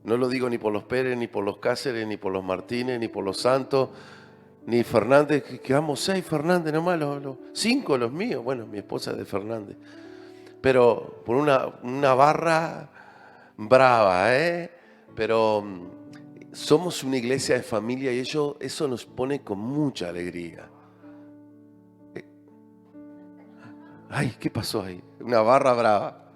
No lo digo ni por los Pérez, ni por los Cáceres, ni por los Martínez, ni por los Santos, ni Fernández, que quedamos 6 Fernández nomás, 5 los míos. Bueno, mi esposa es de Fernández. Pero por una barra brava, ¿eh? Pero somos una iglesia de familia y eso nos pone con mucha alegría. Ay, ¿qué pasó ahí? Una barra brava.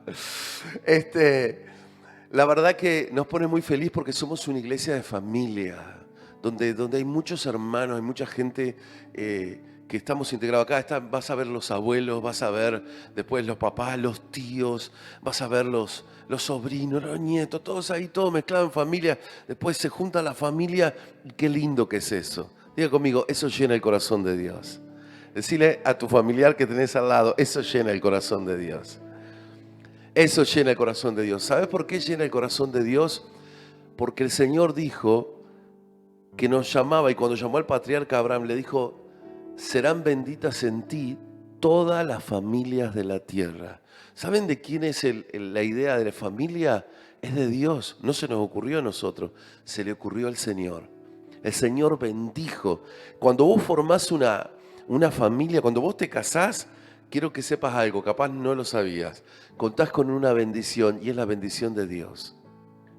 La verdad que nos pone muy feliz porque somos una iglesia de familia, donde hay muchos hermanos, hay mucha gente que estamos integrados acá. Vas a ver los abuelos, vas a ver después los papás, los tíos, vas a ver los sobrinos, los nietos, todos ahí, todos mezclados en familia. Después se junta la familia y qué lindo que es eso. Diga conmigo, eso llena el corazón de Dios. Decile a tu familiar que tenés al lado, eso llena el corazón de Dios. Eso llena el corazón de Dios. ¿Sabes por qué llena el corazón de Dios? Porque el Señor dijo que nos llamaba, y cuando llamó al patriarca Abraham le dijo, serán benditas en ti todas las familias de la tierra. ¿Saben de quién es la idea de la familia? Es de Dios. No se nos ocurrió a nosotros, se le ocurrió al Señor. El Señor bendijo. Cuando vos formás una familia, cuando vos te casás, quiero que sepas algo, capaz no lo sabías. Contás con una bendición y es la bendición de Dios.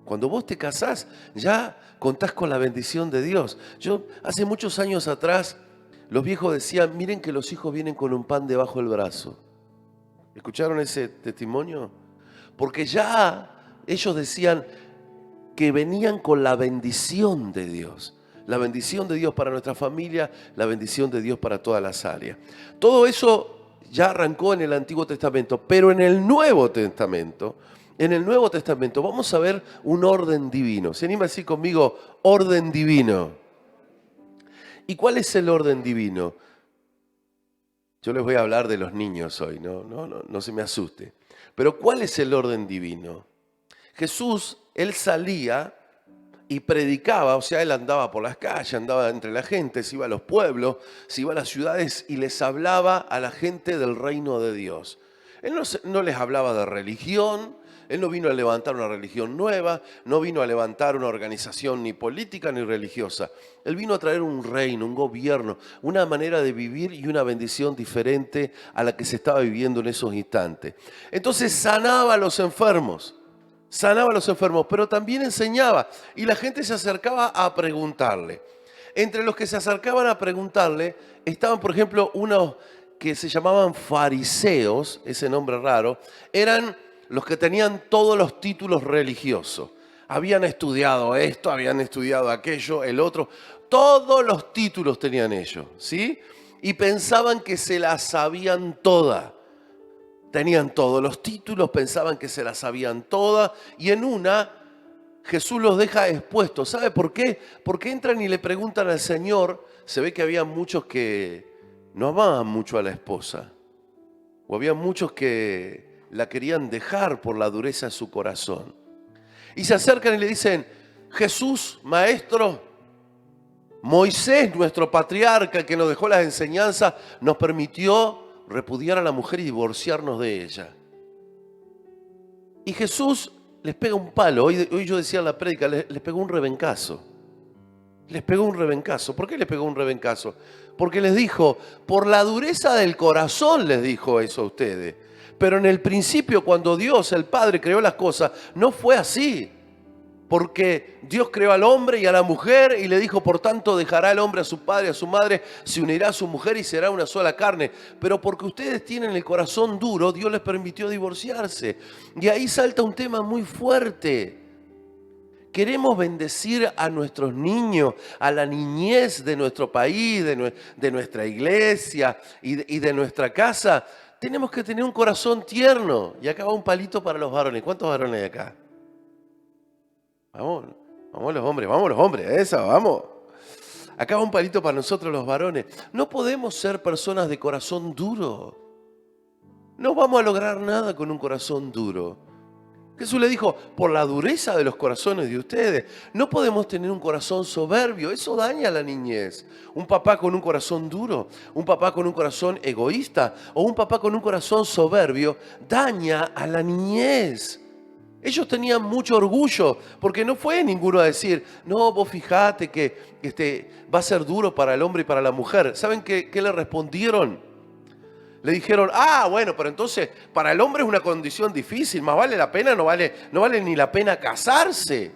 Cuando vos te casás, ya contás con la bendición de Dios. Yo, hace muchos años atrás, los viejos decían, miren que los hijos vienen con un pan debajo del brazo. ¿Escucharon ese testimonio? Porque ya ellos decían que venían con la bendición de Dios. La bendición de Dios para nuestra familia, la bendición de Dios para todas las áreas. Todo eso ya arrancó en el Antiguo Testamento, pero en el Nuevo Testamento vamos a ver un orden divino. ¿Se anima a decir conmigo, orden divino? ¿Y cuál es el orden divino? Yo les voy a hablar de los niños hoy, no se me asuste. Pero ¿cuál es el orden divino? Jesús, él salía y predicaba, o sea, él andaba por las calles, andaba entre la gente, se iba a los pueblos, se iba a las ciudades y les hablaba a la gente del reino de Dios. Él no les hablaba de religión, él no vino a levantar una religión nueva, no vino a levantar una organización ni política ni religiosa. Él vino a traer un reino, un gobierno, una manera de vivir y una bendición diferente a la que se estaba viviendo en esos instantes. Entonces sanaba a los enfermos, pero también enseñaba y la gente se acercaba a preguntarle. Entre los que se acercaban a preguntarle estaban, por ejemplo, unos que se llamaban fariseos, ese nombre raro, eran los que tenían todos los títulos religiosos. Habían estudiado esto, habían estudiado aquello, el otro. Todos los títulos tenían ellos, ¿sí? Y pensaban que se las sabían todas. Tenían todos los títulos, pensaban que se las sabían todas. Y en una, Jesús los deja expuestos. ¿Sabe por qué? Porque entran y le preguntan al Señor. Se ve que había muchos que no amaban mucho a la esposa. O había muchos que la querían dejar por la dureza de su corazón. Y se acercan y le dicen, Jesús, maestro, Moisés, nuestro patriarca, el que nos dejó las enseñanzas, nos permitió repudiar a la mujer y divorciarnos de ella. Y Jesús les pega un palo. Hoy yo decía en la prédica, les pegó un rebencazo. Les pegó un rebencazo. ¿Por qué les pegó un rebencazo? Porque les dijo, por la dureza del corazón les dijo eso a ustedes. Pero en el principio, cuando Dios, el Padre, creó las cosas, no fue así. Porque Dios creó al hombre y a la mujer y le dijo, por tanto, dejará el hombre a su padre y a su madre, se unirá a su mujer y será una sola carne. Pero porque ustedes tienen el corazón duro, Dios les permitió divorciarse. Y ahí salta un tema muy fuerte. Queremos bendecir a nuestros niños, a la niñez de nuestro país, de nuestra iglesia y de nuestra casa. Tenemos que tener un corazón tierno. Y acá va un palito para los varones. ¿Cuántos varones hay acá? Vamos los hombres, esa, vamos. Acá va un palito para nosotros los varones. No podemos ser personas de corazón duro. No vamos a lograr nada con un corazón duro. Jesús le dijo, por la dureza de los corazones de ustedes, no podemos tener un corazón soberbio, eso daña a la niñez. Un papá con un corazón duro, un papá con un corazón egoísta o un papá con un corazón soberbio, daña a la niñez. Ellos tenían mucho orgullo, porque no fue ninguno a decir, no, vos fijate que va a ser duro para el hombre y para la mujer. ¿Saben qué le respondieron? Le dijeron, bueno, pero entonces para el hombre es una condición difícil, más vale la pena, no vale ni la pena casarse.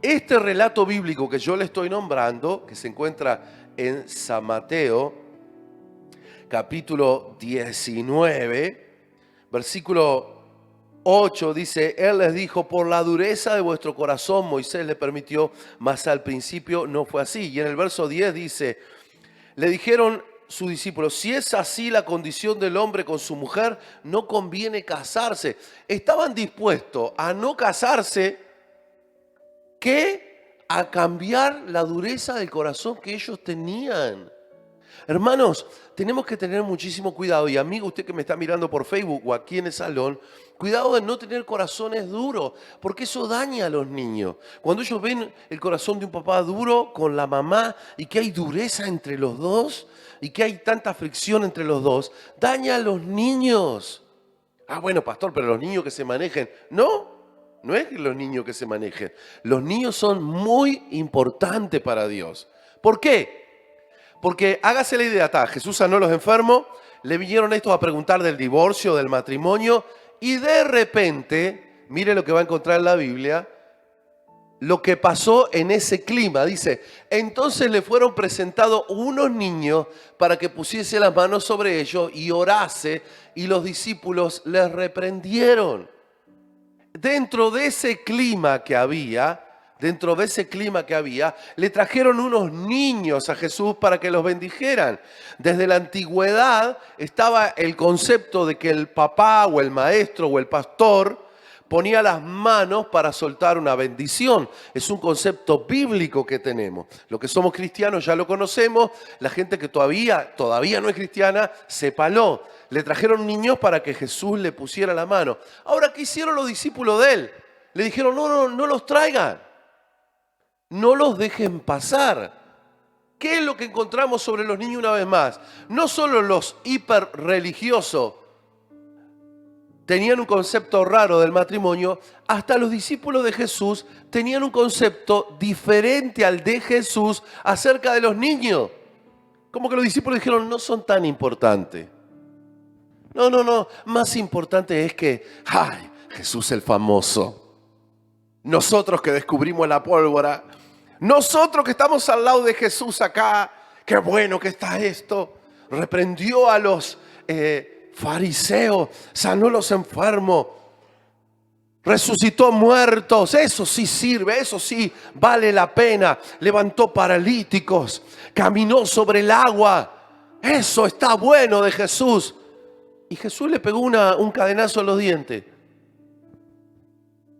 Este relato bíblico que yo le estoy nombrando, que se encuentra en San Mateo, capítulo 19, versículo 8, dice, Él les dijo, por la dureza de vuestro corazón Moisés le permitió, mas al principio no fue así. Y en el verso 10 dice, le dijeron sus discípulos, si es así la condición del hombre con su mujer, no conviene casarse. Estaban dispuestos a no casarse que a cambiar la dureza del corazón que ellos tenían. Hermanos, tenemos que tener muchísimo cuidado. Y amigo, usted que me está mirando por Facebook o aquí en el salón, cuidado de no tener corazones duros, porque eso daña a los niños. Cuando ellos ven el corazón de un papá duro con la mamá y que hay dureza entre los dos y que hay tanta fricción entre los dos, daña a los niños. Bueno, pastor, pero los niños que se manejen. No es los niños que se manejen. Los niños son muy importantes para Dios. ¿Por qué? Porque hágase la idea, Jesús sanó a los enfermos, le vinieron estos a preguntar del divorcio, del matrimonio, y de repente, mire lo que va a encontrar en la Biblia, lo que pasó en ese clima. Dice, entonces le fueron presentados unos niños para que pusiese las manos sobre ellos y orase, y los discípulos les reprendieron. Dentro de ese clima que había, le trajeron unos niños a Jesús para que los bendijeran. Desde la antigüedad estaba el concepto de que el papá o el maestro o el pastor ponía las manos para soltar una bendición. Es un concepto bíblico que tenemos. Los que somos cristianos ya lo conocemos. La gente que todavía no es cristiana, sépalo. Le trajeron niños para que Jesús le pusiera la mano. Ahora, ¿qué hicieron los discípulos de él? Le dijeron, no los traigan. No los dejen pasar. ¿Qué es lo que encontramos sobre los niños una vez más? No solo los hiperreligiosos tenían un concepto raro del matrimonio, hasta los discípulos de Jesús tenían un concepto diferente al de Jesús acerca de los niños. Como que los discípulos dijeron, no son tan importantes. No, más importante es que, Jesús el famoso. Nosotros que descubrimos la pólvora, nosotros que estamos al lado de Jesús acá, qué bueno que está esto. Reprendió a los fariseos, sanó a los enfermos, resucitó muertos. Eso sí sirve, eso sí vale la pena. Levantó paralíticos, caminó sobre el agua. Eso está bueno de Jesús. Y Jesús le pegó un cadenazo en los dientes.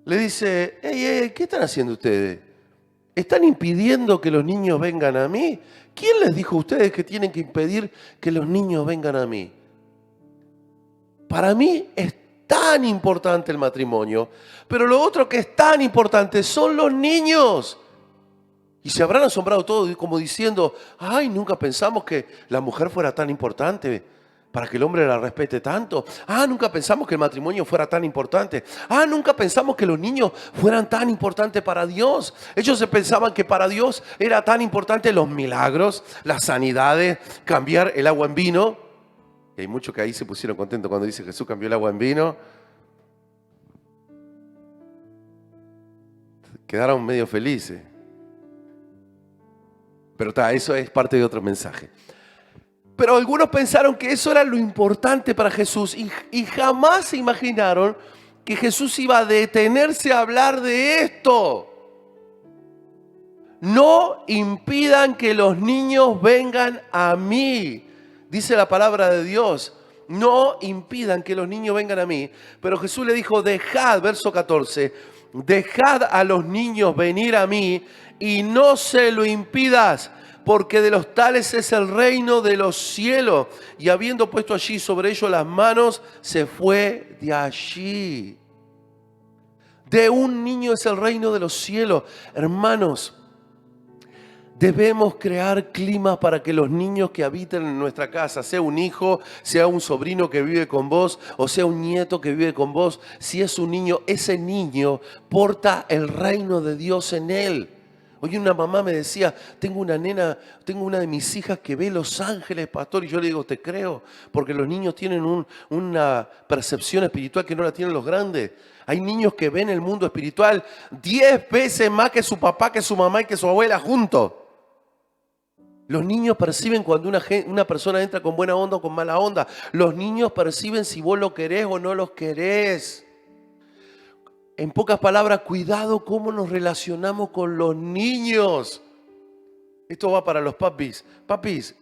Le dice, ¿qué están haciendo ustedes? ¿Están impidiendo que los niños vengan a mí? ¿Quién les dijo a ustedes que tienen que impedir que los niños vengan a mí? Para mí es tan importante el matrimonio, pero lo otro que es tan importante son los niños. Y se habrán asombrado todos como diciendo, nunca pensamos que la mujer fuera tan importante para que el hombre la respete tanto. Nunca pensamos que el matrimonio fuera tan importante. Nunca pensamos que los niños fueran tan importantes para Dios. Ellos se pensaban que para Dios era tan importante los milagros, las sanidades, cambiar el agua en vino. Y hay muchos que ahí se pusieron contentos cuando dice Jesús cambió el agua en vino. Quedaron medio felices. Pero eso es parte de otro mensaje. Pero algunos pensaron que eso era lo importante para Jesús y jamás se imaginaron que Jesús iba a detenerse a hablar de esto. No impidan que los niños vengan a mí, dice la palabra de Dios. No impidan que los niños vengan a mí. Pero Jesús le dijo, dejad, verso 14, dejad a los niños venir a mí y no se lo impidas, porque de los tales es el reino de los cielos. Y habiendo puesto allí sobre ellos las manos, se fue de allí. De un niño es el reino de los cielos. Hermanos, Debemos crear climas para que los niños que habiten en nuestra casa, sea un hijo, sea un sobrino que vive con vos, o sea un nieto que vive con vos, si es un niño, ese niño porta el reino de Dios en él. Hoy una mamá me decía, tengo una de mis hijas que ve Los Ángeles, pastor, y yo le digo, te creo, porque los niños tienen una percepción espiritual que no la tienen los grandes. Hay niños que ven el mundo espiritual 10 veces más que su papá, que su mamá y que su abuela juntos. Los niños perciben cuando una persona entra con buena onda o con mala onda. Los niños perciben si vos lo querés o no los querés. En pocas palabras, cuidado cómo nos relacionamos con los niños. Esto va para los papis. Papis,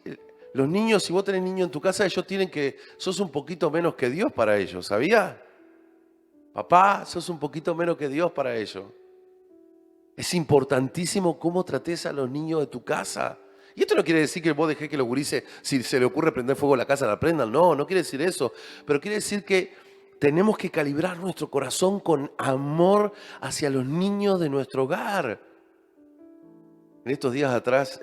los niños, si vos tenés niños en tu casa, ellos sos un poquito menos que Dios para ellos, ¿sabía? Papá, sos un poquito menos que Dios para ellos. Es importantísimo cómo trates a los niños de tu casa. Y esto no quiere decir que vos dejés que los gurises, si se le ocurre prender fuego a la casa, la prendan. No, no quiere decir eso. Pero quiere decir que tenemos que calibrar nuestro corazón con amor hacia los niños de nuestro hogar. En estos días atrás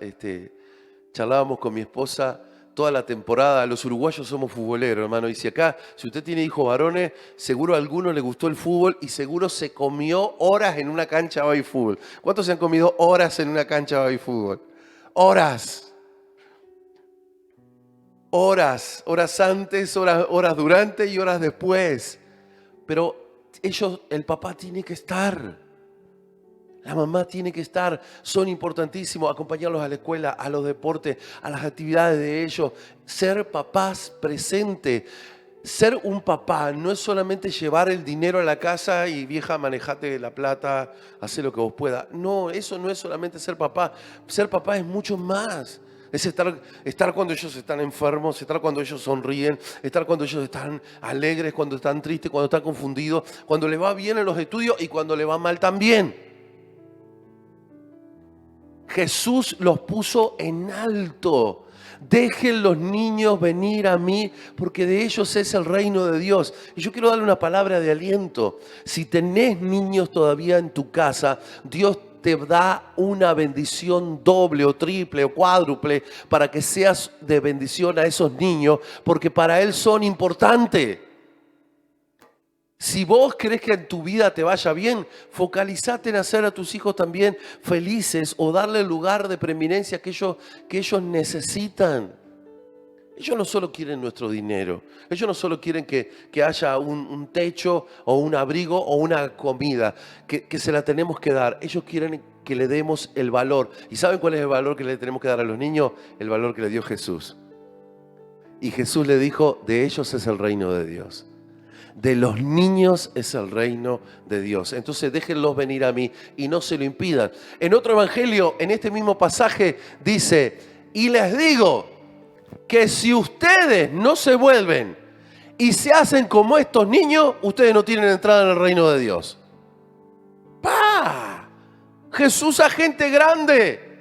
charlábamos con mi esposa toda la temporada. Los uruguayos somos futboleros, hermano. Y si usted tiene hijos varones, seguro a alguno le gustó el fútbol y seguro se comió horas en una cancha de baby fútbol. ¿Cuántos se han comido horas en una cancha de baby fútbol? Horas antes, horas durante y horas después. Pero el papá tiene que estar, la mamá tiene que estar, son importantísimos, acompañarlos a la escuela, a los deportes, a las actividades de ellos, ser papás presentes. Ser un papá no es solamente llevar el dinero a la casa y vieja, manejate la plata, haz lo que vos puedas. No, eso no es solamente ser papá. Ser papá es mucho más. Es estar cuando ellos están enfermos, estar cuando ellos sonríen, estar cuando ellos están alegres, cuando están tristes, cuando están confundidos, cuando les va bien en los estudios y cuando les va mal también. Jesús los puso en alto. Dejen los niños venir a mí, porque de ellos es el reino de Dios. Y yo quiero darle una palabra de aliento. Si tenés niños todavía en tu casa, Dios te da una bendición doble o triple o cuádruple para que seas de bendición a esos niños, porque para Él son importantes. Si vos querés que en tu vida te vaya bien, focalizate en hacer a tus hijos también felices o darle el lugar de preeminencia que ellos necesitan. Ellos no solo quieren nuestro dinero, ellos no solo quieren que haya un techo o un abrigo o una comida, que se la tenemos que dar. Ellos quieren que le demos el valor. ¿Y saben cuál es el valor que le tenemos que dar a los niños? El valor que le dio Jesús. Y Jesús le dijo, de ellos es el reino de Dios. De los niños es el reino de Dios. Entonces déjenlos venir a mí y no se lo impidan. En otro evangelio, en este mismo pasaje, dice, y les digo que si ustedes no se vuelven y se hacen como estos niños, ustedes no tienen entrada en el reino de Dios. ¡Pah! Jesús a gente grande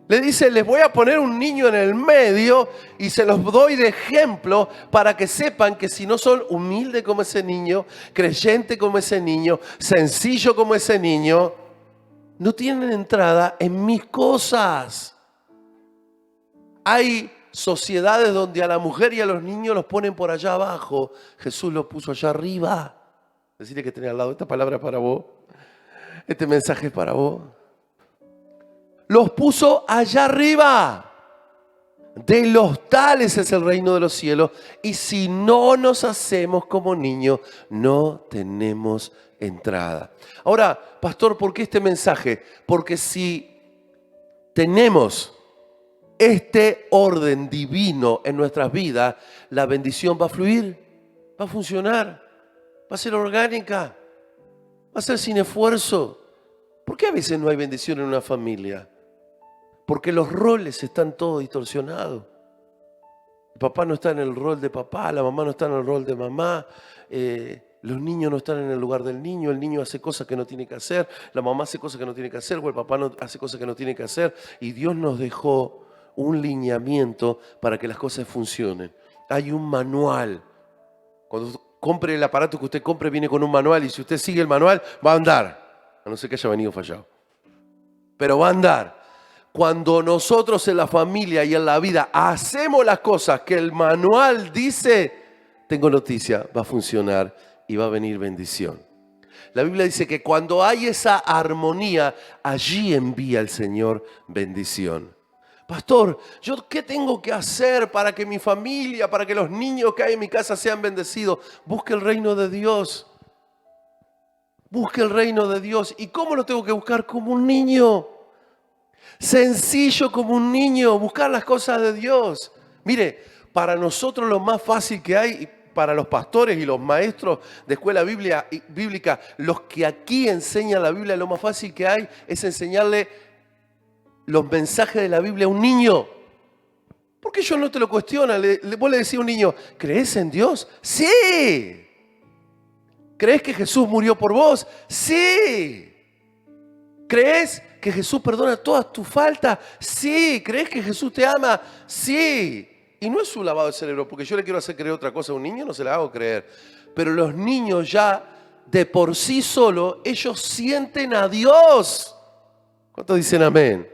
le dice, les voy a poner un niño en el medio y se los doy de ejemplo para que sepan que si no son humildes como ese niño, creyentes como ese niño, sencillo como ese niño, no tienen entrada en mis cosas. Hay sociedades donde a la mujer y a los niños los ponen por allá abajo. Jesús los puso allá arriba. Decirle que tenés al lado, esta palabra es para vos. Este mensaje es para vos. Los puso allá arriba. De los tales es el reino de los cielos. Y si no nos hacemos como niños, no tenemos entrada. Ahora, pastor, ¿por qué este mensaje? Porque si tenemos este orden divino en nuestras vidas, la bendición va a fluir, va a funcionar, va a ser orgánica, va a ser sin esfuerzo. ¿Por qué a veces no hay bendición en una familia? Porque los roles están todos distorsionados. El papá no está en el rol de papá, la mamá no está en el rol de mamá, los niños no están en el lugar del niño, el niño hace cosas que no tiene que hacer, la mamá hace cosas que no tiene que hacer, o el papá no hace cosas que no tiene que hacer, y Dios nos dejó un lineamiento para que las cosas funcionen. Hay un manual. Cuando compre el aparato que usted compre, viene con un manual, y si usted sigue el manual, va a andar, a no ser que haya venido fallado. Pero va a andar. Cuando nosotros en la familia y en la vida hacemos las cosas que el manual dice, tengo noticia, va a funcionar y va a venir bendición. La Biblia dice que cuando hay esa armonía, allí envía el Señor bendición. Pastor, ¿yo qué tengo que hacer para que mi familia, para que los niños que hay en mi casa sean bendecidos? Busque el reino de Dios. Busque el reino de Dios. ¿Y cómo lo tengo que buscar? Como un niño. Sencillo como un niño, buscar las cosas de Dios. Mire, para nosotros lo más fácil que hay, para los pastores y los maestros de escuela bíblica, los que aquí enseñan la Biblia, lo más fácil que hay es enseñarle los mensajes de la Biblia a un niño. Porque ellos no te lo cuestionan. Vos le decís a un niño, ¿crees en Dios? ¡Sí! ¿Crees que Jesús murió por vos? ¡Sí! ¿Crees que Jesús perdona todas tus faltas? Sí. ¿Crees que Jesús te ama? Sí. Y no es un lavado de cerebro, porque yo le quiero hacer creer otra cosa a un niño, no se la hago creer. Pero los niños ya, de por sí solo, ellos sienten a Dios. ¿Cuántos dicen amén?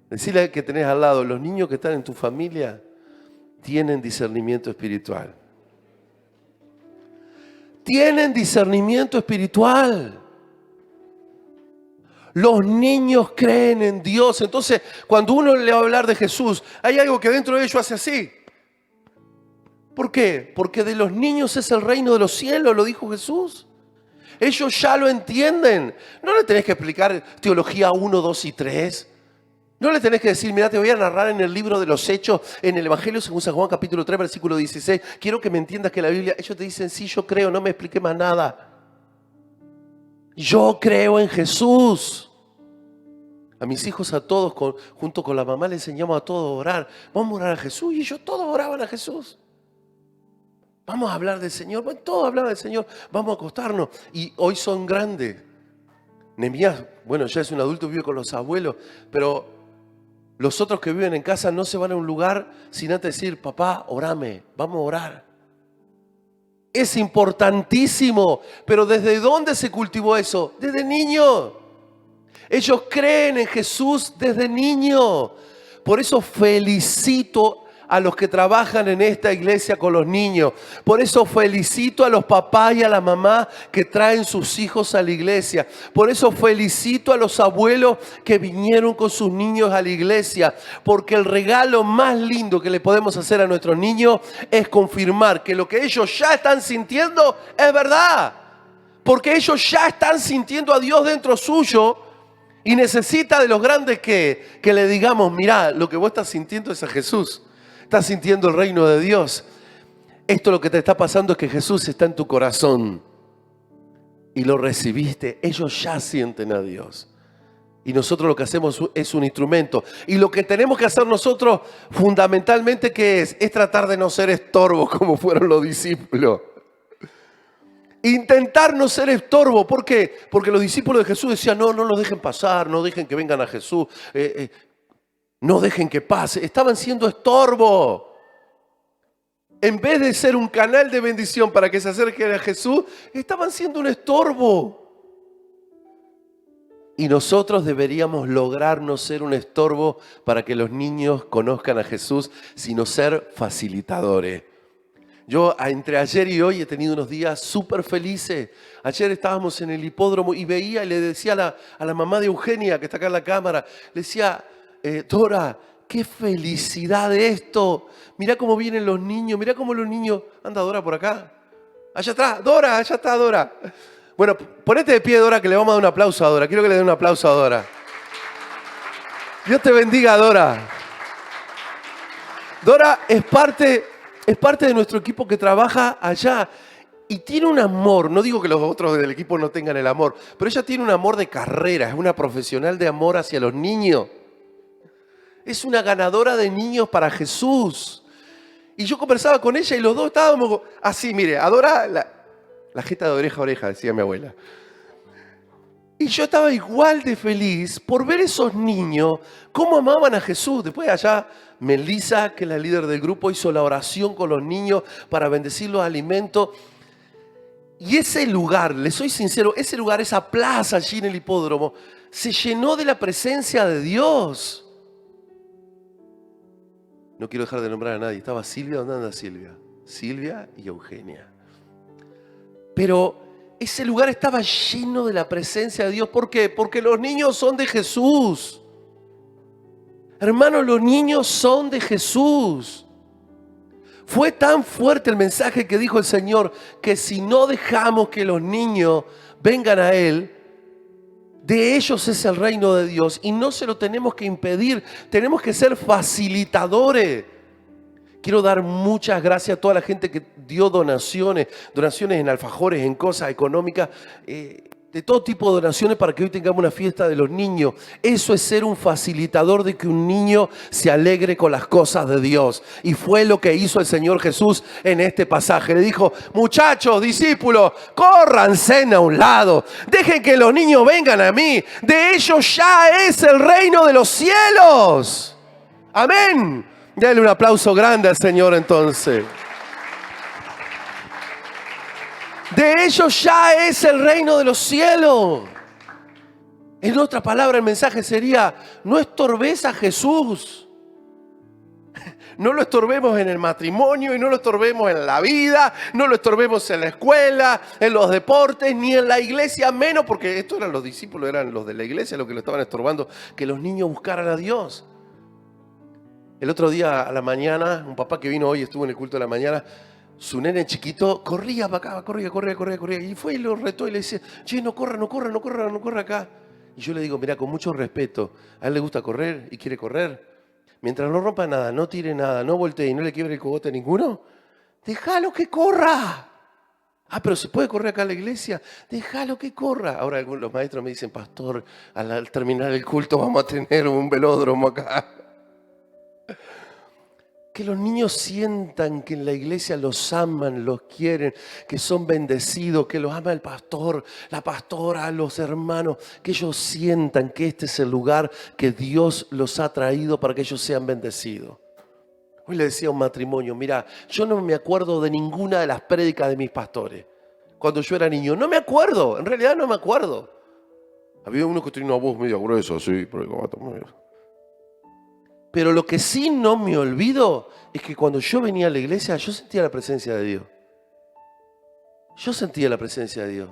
Decirle que tenés al lado, los niños que están en tu familia tienen discernimiento espiritual. Tienen discernimiento espiritual. Los niños creen en Dios. Entonces, cuando uno le va a hablar de Jesús, hay algo que dentro de ellos hace así. ¿Por qué? Porque de los niños es el reino de los cielos, lo dijo Jesús. Ellos ya lo entienden. No le tenés que explicar teología 1, 2 y 3. No le tenés que decir, mira, te voy a narrar en el libro de los Hechos, en el Evangelio según San Juan, capítulo 3, versículo 16. Quiero que me entiendas que la Biblia, ellos te dicen, sí, yo creo, no me expliqué más nada. Yo creo en Jesús. A mis hijos a todos, junto con la mamá, le enseñamos a todos a orar. Vamos a orar a Jesús. Y ellos todos oraban a Jesús. Vamos a hablar del Señor. Bueno, todos hablaban del Señor. Vamos a acostarnos. Y hoy son grandes. Nehemías, bueno, ya es un adulto, vive con los abuelos. Pero los otros que viven en casa no se van a un lugar sin antes decir, papá, orame, vamos a orar. Es importantísimo. Pero ¿desde dónde se cultivó eso? Desde niño. Ellos creen en Jesús desde niño. Por eso felicito a los que trabajan en esta iglesia con los niños. Por eso felicito a los papás y a la mamá que traen sus hijos a la iglesia. Por eso felicito a los abuelos que vinieron con sus niños a la iglesia. Porque el regalo más lindo que le podemos hacer a nuestros niños es confirmar que lo que ellos ya están sintiendo es verdad. Porque ellos ya están sintiendo a Dios dentro suyo. Y necesita de los grandes que le digamos, mirá, lo que vos estás sintiendo es a Jesús. Estás sintiendo el reino de Dios. Esto lo que te está pasando es que Jesús está en tu corazón. Y lo recibiste. Ellos ya sienten a Dios. Y nosotros lo que hacemos es un instrumento. Y lo que tenemos que hacer nosotros fundamentalmente, ¿qué es? Es tratar de no ser estorbos como fueron los discípulos. Intentar no ser estorbo. ¿Por qué? Porque los discípulos de Jesús decían, no los dejen pasar, no dejen que vengan a Jesús, no dejen que pase. Estaban siendo estorbo. En vez de ser un canal de bendición para que se acerquen a Jesús, estaban siendo un estorbo. Y nosotros deberíamos lograr no ser un estorbo para que los niños conozcan a Jesús, sino ser facilitadores. Yo entre ayer y hoy he tenido unos días súper felices. Ayer estábamos en el hipódromo y veía y le decía a la mamá de Eugenia, que está acá en la cámara, le decía, Dora, qué felicidad esto. Mirá cómo vienen los niños, mirá cómo los niños... Anda Dora por acá. Allá está, Dora, allá está Dora. Bueno, ponete de pie, Dora, que le vamos a dar un aplauso a Dora. Quiero que le den un aplauso a Dora. Dios te bendiga, Dora. Dora es parte de nuestro equipo que trabaja allá y tiene un amor. No digo que los otros del equipo no tengan el amor, pero ella tiene un amor de carrera, es una profesional de amor hacia los niños. Es una ganadora de niños para Jesús. Y yo conversaba con ella y los dos estábamos así, mire, adora la jeta de oreja a oreja, decía mi abuela. Y yo estaba igual de feliz por ver esos niños, cómo amaban a Jesús. Después allá, Melissa, que es la líder del grupo, hizo la oración con los niños para bendecir los alimentos. Y ese lugar, les soy sincero, ese lugar, esa plaza allí en el hipódromo, se llenó de la presencia de Dios. No quiero dejar de nombrar a nadie. Estaba Silvia, ¿dónde anda Silvia? Silvia y Eugenia. Pero ese lugar estaba lleno de la presencia de Dios. ¿Por qué? Porque los niños son de Jesús. Hermanos, los niños son de Jesús. Fue tan fuerte el mensaje que dijo el Señor que si no dejamos que los niños vengan a Él, de ellos es el reino de Dios y no se lo tenemos que impedir. Tenemos que ser facilitadores. Quiero dar muchas gracias a toda la gente que dio donaciones en alfajores, en cosas económicas, de todo tipo de donaciones para que hoy tengamos una fiesta de los niños. Eso es ser un facilitador de que un niño se alegre con las cosas de Dios. Y fue lo que hizo el Señor Jesús en este pasaje. Le dijo, muchachos, discípulos, córranse a un lado. Dejen que los niños vengan a mí. De ellos ya es el reino de los cielos. Amén. Dale un aplauso grande al Señor entonces. De ellos ya es el reino de los cielos. En otra palabra, el mensaje sería, no estorbes a Jesús. No lo estorbemos en el matrimonio y no lo estorbemos en la vida, no lo estorbemos en la escuela, en los deportes, ni en la iglesia, menos porque estos eran los discípulos, eran los de la iglesia los que lo estaban estorbando, que los niños buscaran a Dios. El otro día a la mañana, un papá que vino hoy, estuvo en el culto de la mañana, su nene chiquito corría para acá, corría. Y fue y lo retó y le decía, che, no corra acá. Y yo le digo, mira, con mucho respeto, a él le gusta correr y quiere correr. Mientras no rompa nada, no tire nada, no voltee y no le quiebre el cogote a ninguno, déjalo que corra. Ah, pero ¿se puede correr acá a la iglesia? Déjalo que corra. Ahora los maestros me dicen, pastor, al terminar el culto vamos a tener un velódromo acá. Que los niños sientan que en la iglesia los aman, los quieren, que son bendecidos, que los ama el pastor, la pastora, los hermanos, que ellos sientan que este es el lugar que Dios los ha traído para que ellos sean bendecidos. Hoy le decía a un matrimonio, mira, yo no me acuerdo de ninguna de las prédicas de mis pastores. Cuando yo era niño, no me acuerdo, en realidad no me acuerdo. Había uno que tenía una voz medio gruesa, sí, pero Pero lo que sí no me olvido es que cuando yo venía a la iglesia, yo sentía la presencia de Dios. Yo sentía la presencia de Dios.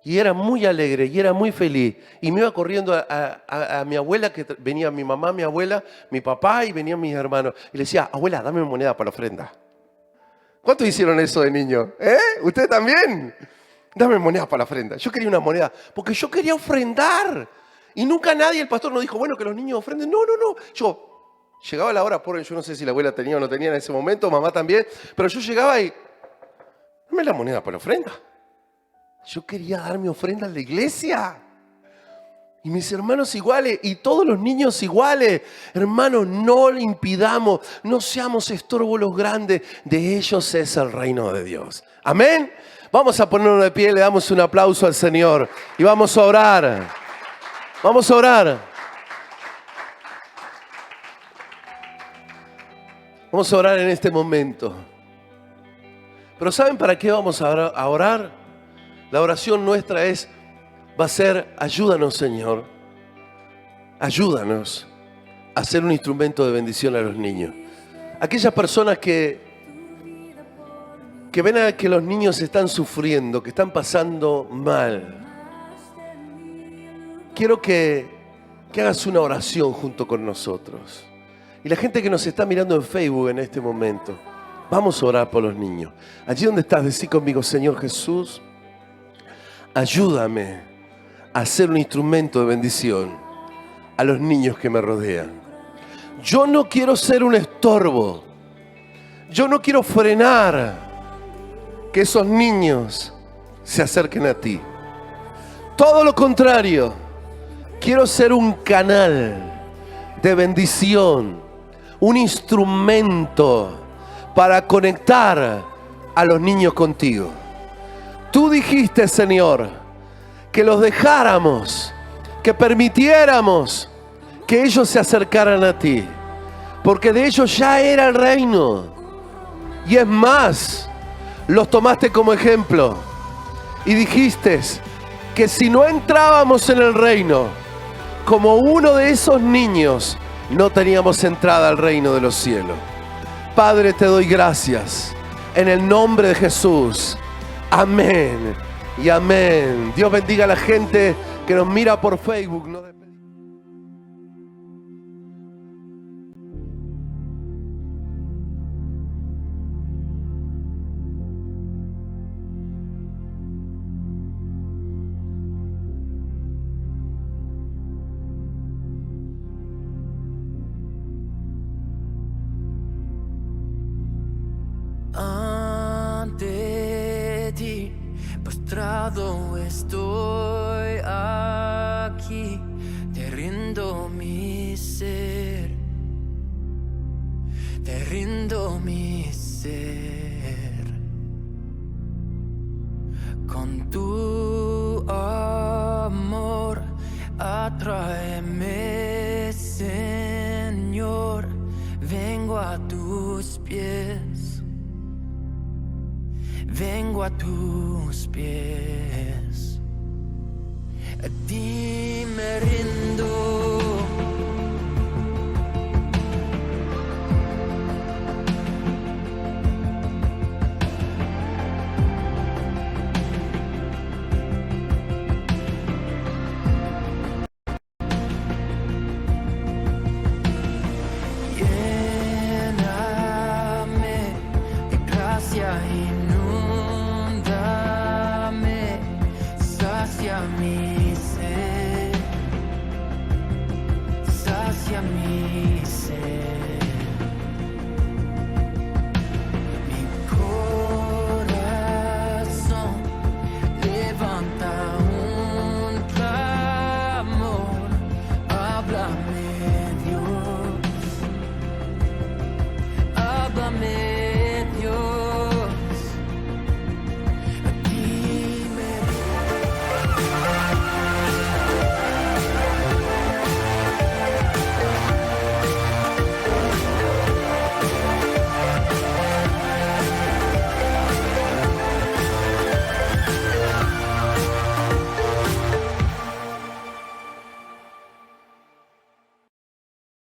Y era muy alegre y era muy feliz. Y me iba corriendo a mi abuela, que venía mi mamá, mi abuela, mi papá y venían mis hermanos. Y le decía, abuela, dame una moneda para la ofrenda. ¿Cuántos hicieron eso de niño? ¿Usted también? Dame moneda para la ofrenda. Yo quería una moneda porque yo quería ofrendar. Y nunca nadie, el pastor nos dijo, bueno, que los niños ofrenden. No. Llegaba la hora, pobre, yo no sé si la abuela tenía o no tenía en ese momento, mamá también, pero yo llegaba y, dame la moneda para la ofrenda. Yo quería dar mi ofrenda a la iglesia. Y mis hermanos iguales, y todos los niños iguales. Hermanos, no le impidamos, no seamos estorbo los grandes. De ellos es el reino de Dios. Amén. Vamos a ponernos de pie, le damos un aplauso al Señor y vamos a orar. Vamos a orar. Vamos a orar en este momento. Pero ¿saben para qué vamos a orar? La oración nuestra va a ser, ayúdanos, Señor. Ayúdanos a ser un instrumento de bendición a los niños. Aquellas personas que ven a que los niños están sufriendo, que están pasando mal. Quiero que hagas una oración junto con nosotros. Y la gente que nos está mirando en Facebook en este momento, vamos a orar por los niños. Allí donde estás, decí conmigo, Señor Jesús, ayúdame a ser un instrumento de bendición a los niños que me rodean. Yo no quiero ser un estorbo. Yo no quiero frenar que esos niños se acerquen a ti. Todo lo contrario, quiero ser un canal de bendición, un instrumento para conectar a los niños contigo. Tú dijiste, Señor, que los dejáramos, que permitiéramos que ellos se acercaran a ti, porque de ellos ya era el reino. Y es más, los tomaste como ejemplo y dijiste que si no entrábamos en el reino como uno de esos niños, no teníamos entrada al reino de los cielos. Padre, te doy gracias en el nombre de Jesús. Amén y amén. Dios bendiga a la gente que nos mira por Facebook. Ante ti, postrado estoy aquí, te rindo mi ser, te rindo mi ser. Con tu amor, atráeme, Señor, vengo a tus pies. Vengo a tus pies, a ti me rindo.